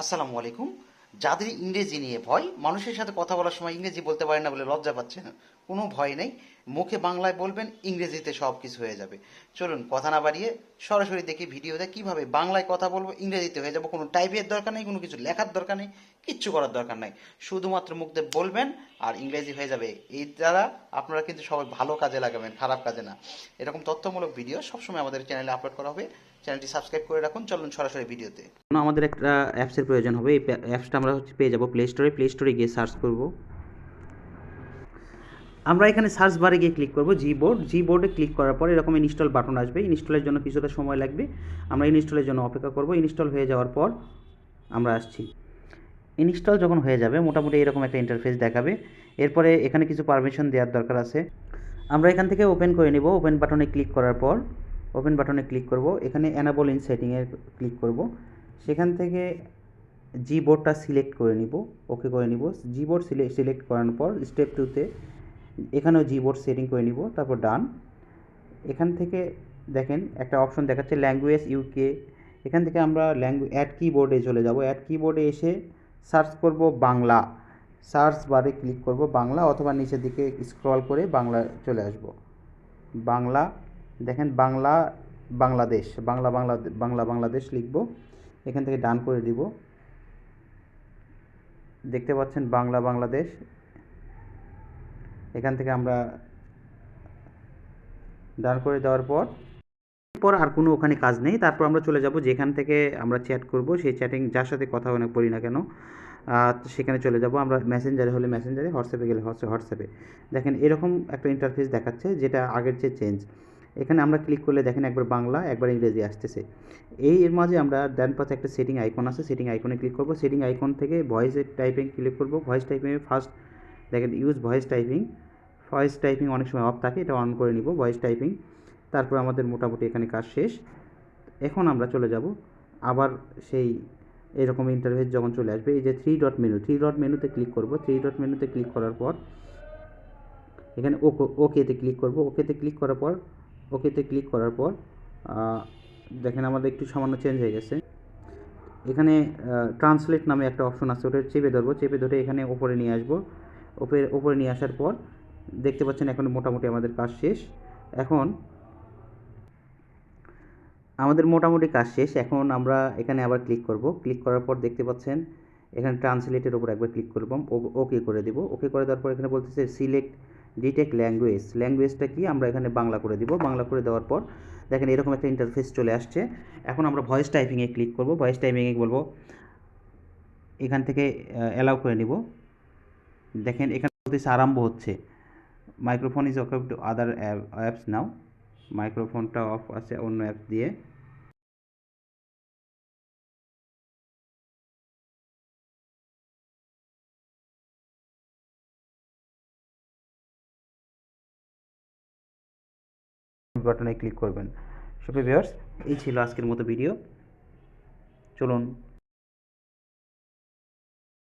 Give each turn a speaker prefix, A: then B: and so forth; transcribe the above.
A: আসসালামু আলাইকুম। যাদের ইংরেজি নিয়ে ভয়, মানুষের সাথে কথা বলার সময় ইংরেজি বলতে পারেন না বলে লজ্জা পাচ্ছেন, কোনো ভয় নেই। মুখে বাংলায় বলবেন, ইংরেজিতে সব কিছু হয়ে যাবে। চলুন কথা না বাড়িয়ে সরাসরি দেখি ভিডিওতে কিভাবে বাংলায় কথা বলবো, ইংরেজিতে হয়ে যাবো। কোনো টাইপের দরকার নেই, কোনো কিছু লেখার দরকার নেই, কিচ্ছু করার দরকার নাই। শুধুমাত্র মুখ দিয়ে বলবেন আর ইংরেজি হয়ে যাবে। এই দ্বারা আপনারা কিন্তু সবাই ভালো কাজে লাগাবেন, খারাপ কাজে না। এরকম তথ্যমূলক ভিডিও সবসময় আমাদের চ্যানেলে আপলোড করা হবে। চ্যানেলটি সাবস্ক্রাইব করে রাখুন। চলুন সরাসরি ভিডিওতে।
B: আমাদের একটা অ্যাপসের প্রয়োজন হবে। এই অ্যাপসটা আমরা পেয়ে যাব প্লে স্টোরে গিয়ে সার্চ করব। আমরা এখানে সার্চ বারে গিয়ে ক্লিক করব বোর্ডে ক্লিক করার পর এরকম ইনস্টল বাটন আসবে। ইনস্টলের জন্য কিছুটা সময় লাগবে, আমরা ইনস্টলের জন্য অপেক্ষা করব। ইনস্টল হয়ে যাওয়ার পর আমরা আসছি। ইনস্টল যখন হয়ে যাবে মোটামুটি এরকম একটা ইন্টারফেস দেখাবে। এরপরে এখানে কিছু পারমিশন দেওয়ার দরকার আছে। আমরা এখান থেকে ওপেন করে নেব। ওপেন বাটনে ক্লিক করার পর ওপেন বাটনে ক্লিক করব, এখানে অ্যানাবল ইন সেটিংয়ে ক্লিক করব। সেখান থেকে বোর্ডটা সিলেক্ট করে নিব, ওকে করে নিব। বোর্ড সিলেক্ট করানোর পর স্টেপ 2তে এখানেও বোর্ড সেটিং করে নিব, তারপর ডান। এখান থেকে দেখেন একটা অপশন দেখাচ্ছে ল্যাঙ্গুয়েজ ইউকে। এখান থেকে আমরা অ্যাড কিবোর্ডে চলে যাব। অ্যাড কিবোর্ডে এসে সার্চ করব বাংলা। সার্চ বারে ক্লিক করব বাংলা, অথবা নিচের দিকে স্ক্রল করে বাংলা চলে আসব। বাংলা, দেখেন বাংলা বাংলাদেশ, বাংলাদেশ লিখব। এখান থেকে ডান করে দিব। দেখতে পাচ্ছেন বাংলাদেশ। এখান থেকে আমরা ডান করে দেওয়ার পর আর কোনো ওখানে কাজ নেই। তারপর আমরা চলে যাব যেখান থেকে আমরা চ্যাট করব, সেই চ্যাটিং যার সাথে কথা বলি না কেন সেখানে চলে যাব। আমরা মেসেঞ্জারে হলে মেসেঞ্জারে, হোয়াটসঅ্যাপে গেলে হোয়াটসঅ্যাপে। দেখেন এরকম একটা ইন্টারফেস দেখাচ্ছে, যেটা আগের চেয়ে চেঞ্জ। এখানে আমরা ক্লিক করলে দেখেন একবার বাংলা একবার ইংরেজি আসতেছে। এর মাঝে আমরা ডান পাশে একটা সেটিং আইকন আছে, সেটিং আইকনে ক্লিক করব। সেটিং আইকন থেকে ভয়েস টাইপিং ক্লিক করব। ভয়েস টাইপিংয়ে ফার্স্ট দেখেন ইউজ ভয়েস টাইপিং অনেক সময় অফ থাকে, এটা অন করে নিব ভয়েস টাইপিং। তারপর আমাদের মোটামুটি এখানে কাজ শেষ। এখন আমরা চলে যাব আবার সেই এরকম ইন্টারফেস যখন চলে আসবে, এই যে থ্রি ডট মেনুতে ক্লিক করব। থ্রি ডট মেনুতে ক্লিক করার পর এখানে ওকেতে ক্লিক করব। ওকেতে ক্লিক করার পর দেখেন আমাদের একটু সামান্য চেঞ্জ হয়ে গেছে। এখানে ট্রান্সলেট নামে একটা অপশন আছে, ওটা চেপে ধরবো। চেপে ধরে এখানে ওপরে নিয়ে আসবো। ওপরে নিয়ে আসার পর দেখতে পাচ্ছেন এখন মোটামুটি আমাদের কাজ শেষ। এখন আমাদের মোটামুটি কাজ শেষ। এখন আমরা এখানে আবার ক্লিক করব। ক্লিক করার পর দেখতে পাচ্ছেন এখানে ট্রান্সলেটের উপর একবার ক্লিক করব, ওকে করে দেব। ওকে করে দেওয়ার পর এখানে বলতেছে সিলেক্ট ডিটেক্ট ল্যাঙ্গুয়েজটা কি, আমরা এখানে বাংলা করে দিব। বাংলা করে দেওয়ার পর দেখেন এরকম একটা ইন্টারফেস চলে আসছে। এখন আমরা ভয়েস টাইপিংয়ে ক্লিক করব। ভয়েস টাইপিংয়ে বলবো এখান থেকে অ্যালাউ করে নিব। দেখেন এখানে বলতেছে আরম্ভ হচ্ছে। Microphone is okay to other apps now. মাইক্রোফোনটা অফ আছে অন্য অ্যাপ দিয়ে। বাটনে ক্লিক করবেন। সুপ্রিয় ভিউয়ার্স, এই ছিল আজকের মতো ভিডিও। চলুন